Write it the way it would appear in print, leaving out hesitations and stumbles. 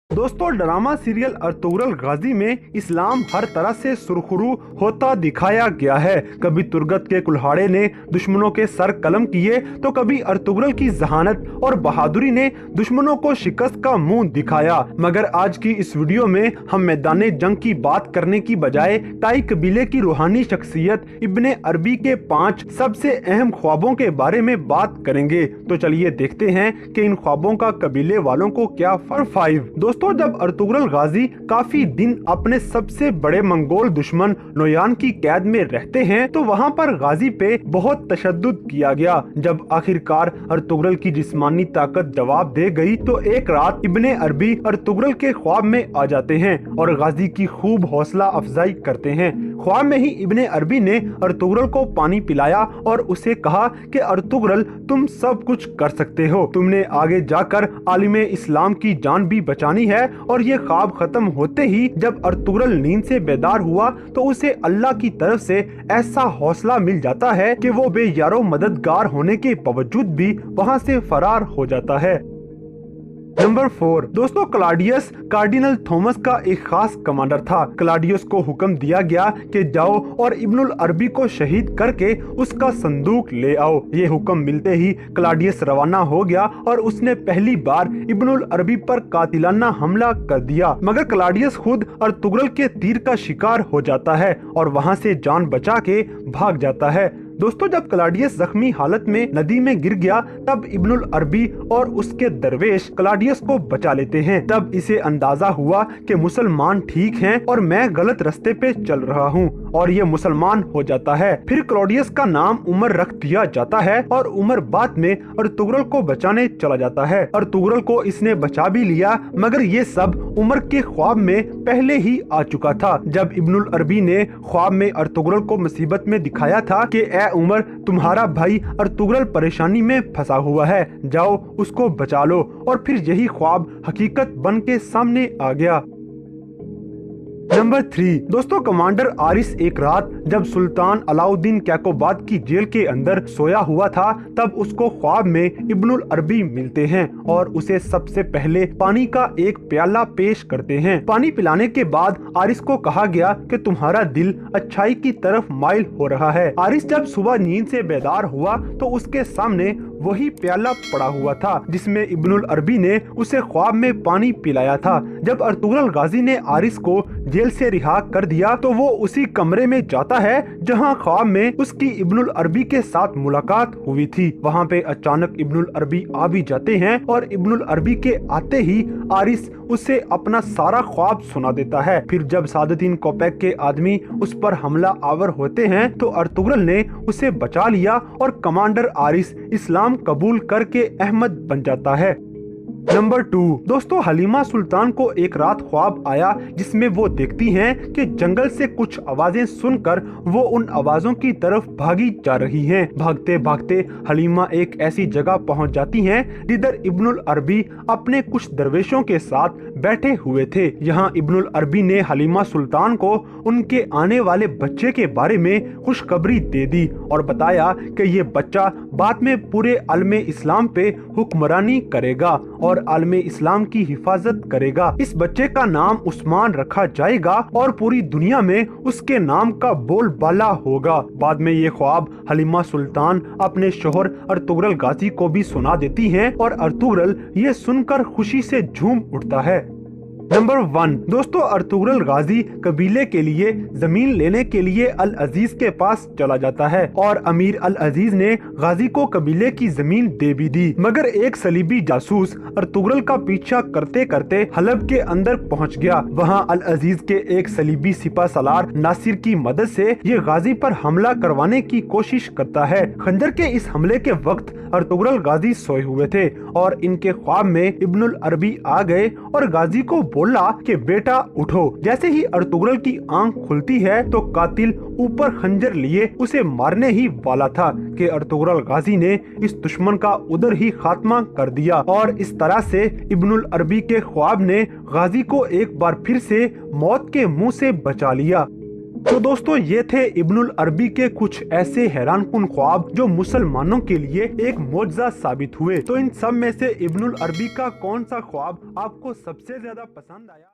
दोस्तों, drama serial Ertugrul गाजी में इस्लाम हर तरह से सुरखरू होता दिखाया गया है। कभी तुर्गत के कुल्हाड़े ने दुश्मनों के सर कलम किए तो कभी अर्तुगरुल की जहानत और बहादुरी ने दुश्मनों को शिकस्त का मुंह दिखाया। मगर आज की इस वीडियो में हम मैदान जंग की बात करने की बजाय ताई कबीले की रूहानी शख्सियत इब्ने अरबी के 5 सबसे अहम ख्वाबों के बारे में बात करेंगे। तो चलिए देखते हैं कि इन ख्वाबों का कबीले वालों को क्या फर्क 5। दोस्तों, जब अर्तुगरुल गाजी काफी दिन अपने सबसे बड़े मंगोल दुश्मन नोयान की कैद में रहते हैं तो वहाँ पर गाजी पे बहुत तशद्दुद किया गया। जब आखिरकार अर्तुगरुल की जिस्मानी ताकत जवाब दे गई तो एक रात इब्ने अरबी अर्तुगरुल के ख्वाब में आ जाते हैं और गाजी की खूब हौसला अफजाई करते हैं। ख्वाब में ही इब्ने अरबी ने अर्तुगरुल को पानी पिलाया और उसे कहा कि अर्तुगरुल, तुम सब कुछ कर सकते हो, तुमने आगे जाकर आलिमे इस्लाम की जान भी बचानी है। और ये ख्वाब खत्म होते ही जब अर्तुगरुल नींद से बेदार हुआ तो उसे अल्लाह की तरफ से ऐसा हौसला मिल जाता है कि वो बेयारो मददगार होने के बावजूद भी वहाँ से फरार हो जाता है। नंबर 4। दोस्तों, क्लाडियस कार्डिनल थॉमस का एक खास कमांडर था। क्लाडियस को हुक्म दिया गया कि जाओ और इब्नुल अरबी को शहीद करके उसका संदूक ले आओ। ये हुक्म मिलते ही क्लाडियस रवाना हो गया और उसने पहली बार इब्नुल अरबी पर कातिलाना हमला कर दिया। मगर क्लाडियस खुद अर्तुगरुल के तीर का शिकार हो जाता है और वहाँ से जान बचा के भाग जाता है। दोस्तों, जब क्लाडियस जख्मी हालत में नदी में गिर गया तब इब्नुल अरबी और उसके दरवेश क्लाडियस को बचा लेते हैं। तब इसे अंदाजा हुआ कि मुसलमान ठीक हैं और मैं गलत रास्ते पे चल रहा हूँ और ये मुसलमान हो जाता है। फिर क्लाडियस का नाम उमर रख दिया जाता है और उमर बाद में अर्तुगरुल को बचाने चला जाता है। अर्तुगरुल को इसने बचा भी लिया मगर ये सब उमर के ख्वाब में पहले ही आ चुका था। जब इब्नुल अरबी ने ख्वाब में अर्तुगरुल को मुसीबत में दिखाया था कि ए उमर, तुम्हारा भाई अर्तुगरुल परेशानी में फंसा हुआ है, जाओ उसको बचा लो, और फिर यही ख्वाब हकीकत बन के सामने आ गया। नंबर 3। दोस्तों, कमांडर आरिस एक रात जब सुल्तान अलाउद्दीन कैकोबाद की जेल के अंदर सोया हुआ था तब उसको ख्वाब में इब्नुल अरबी मिलते हैं और उसे सबसे पहले पानी का एक प्याला पेश करते हैं। पानी पिलाने के बाद आरिस को कहा गया कि तुम्हारा दिल अच्छाई की तरफ माइल हो रहा है। आरिस जब सुबह नींद से बेदार हुआ तो उसके सामने वही प्याला पड़ा हुआ था जिसमें इब्नुल अरबी ने उसे ख्वाब में पानी पिलाया था। जब अर्तुगरुल गाजी ने आरिस को जेल से रिहा कर दिया तो वो उसी कमरे में जाता है जहां ख्वाब में उसकी इब्नुल अरबी के साथ मुलाकात हुई थी। वहां पे अचानक इब्नुल अरबी आ भी जाते हैं और इब्नुल अरबी के आते ही आरिस उसे अपना सारा ख्वाब सुना देता है। फिर जब सादुद्दीन कोपैक के आदमी उस पर हमला आवर होते हैं तो अर्तुगरुल ने उसे बचा लिया और कमांडर आरिस इस्लाम कबूल करके अहमद बन जाता है। नंबर 2। दोस्तों, हलीमा सुल्तान को एक रात ख्वाब आया जिसमें वो देखती हैं कि जंगल से कुछ आवाजें सुनकर वो उन आवाजों की तरफ भागी जा रही हैं। भागते भागते हलीमा एक ऐसी जगह पहुंच जाती हैं जिधर इब्नुल अरबी अपने कुछ दरवेशों के साथ बैठे हुए थे। यहाँ इब्नुल अरबी ने हलीमा सुल्तान को उनके आने वाले बच्चे के बारे में खुशखबरी दे दी और बताया कि ये बच्चा बाद में पूरे आलमे इस्लाम पे हुक्मरानी करेगा और आलमे इस्लाम की हिफाजत करेगा। इस बच्चे का नाम उस्मान रखा जाएगा और पूरी दुनिया में उसके नाम का बोलबाला होगा। बाद में ये ख्वाब हलीमा सुल्तान अपने शोहर अर्तुगरुल गाजी को भी सुना देती हैं और अर्तुगरुल ये सुनकर खुशी से झूम उठता है। नंबर 1। दोस्तों, अर्तुगरुल गाजी कबीले के लिए जमीन लेने के लिए अल अजीज के पास चला जाता है और अमीर अल अजीज ने गाजी को कबीले की जमीन दे भी दी। मगर एक सलीबी जासूस अर्तुगरुल का पीछा करते करते हलब के अंदर पहुंच गया। वहां अल अजीज के एक सलीबी सिपा सलार नासिर की मदद से ये गाजी पर हमला करवाने की कोशिश करता है। खंजर के इस हमले के वक्त अर्तुगरुल गाजी सोए हुए थे और इनके ख्वाब में इब्नुल अरबी आ गए और गाजी को बोला कि बेटा उठो। जैसे ही अर्तुगरुल की आंख खुलती है तो कातिल ऊपर खंजर लिए उसे मारने ही वाला था कि अर्तुगरुल गाजी ने इस दुश्मन का उधर ही खात्मा कर दिया और इस तरह से इब्नुल अरबी के ख्वाब ने गाजी को एक बार फिर से मौत के मुंह से बचा लिया। तो दोस्तों ये थे इब्नुल अरबी के कुछ ऐसे हैरानकुन ख्वाब जो मुसलमानों के लिए एक मौजज़ा साबित हुए। तो इन सब में से इब्नुल अरबी का कौन सा ख्वाब आपको सबसे ज्यादा पसंद आया?